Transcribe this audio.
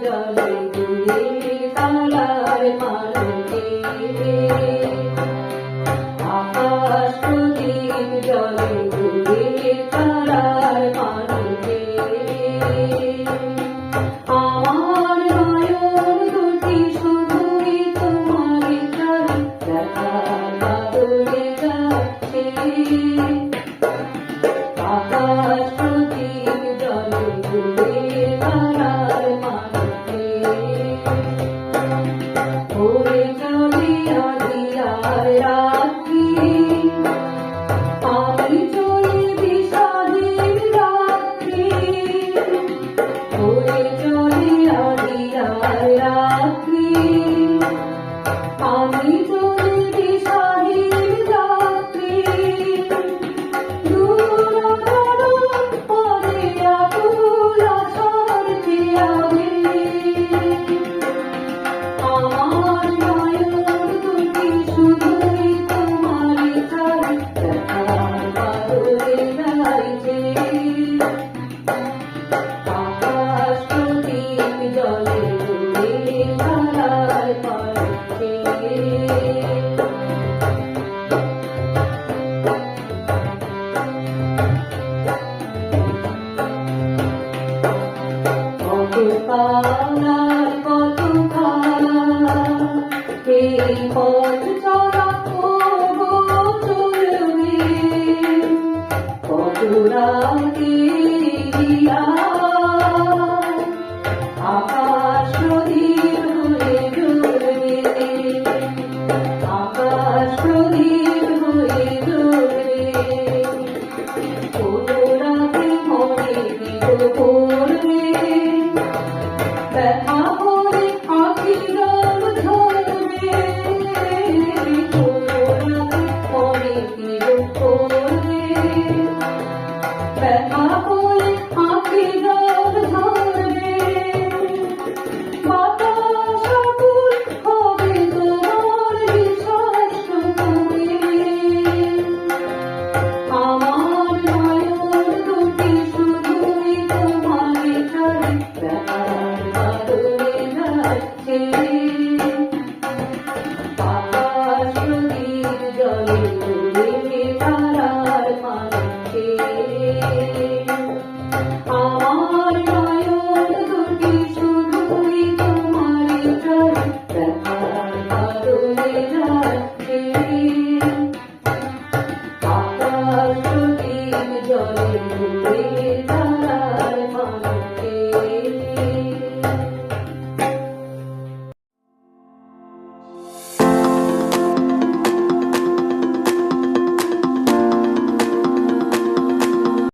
জলে দূরে তারার মানবে আকাশ প্রদীপ জলে দূরে তারার মানবে আমার নয়ন দুটি শুধুই তোমারই চাই দেখার বাদলে যাচ্ছে আকাশ প্রদীপ জলে দূরে তারার মানবে ওরে চলে আঁধিয়ার রাত্রি আমি চলে বিষাদের রাত্রি ওরে চলে আঁধিয়ার রাত্রি আমি চলে বিষাদের রাত্রি আমার নয়ন দুটি শুধুই তোমারই চাই দেখার বাদলে যাইছে আকাশ প্রদীপ জলে দূরে তারার মানবে কত পালার কত খালা এই পথ চলা গো চলবে কত রাতে আকাশ প্রদীপ হয়ে জ্বলবে আকাশ প্রদীপ হয়ে জ্বলবে কোন রাতে মনে দিল পড়বে ব্যথা করে আঁখি রঙ ধরবে কোন রাতে মনে দিল পড়বে ব্যথা করে আঁখি রঙ ধরবে বাতাস আকুল হবে তোমার বিশ্বাস শুনবে আমার নয়ন দুটি শুধুই তোমারই চাই দেখার বাদলে যাচ্ছে আকাশ প্রদীপ জলে দূরে তারার মানবে আমার নয়ন দুটি শুধুই তোমারই চাই দেখার বাদলে যাচ্ছে আকাশ প্রদীপ জলে দূরে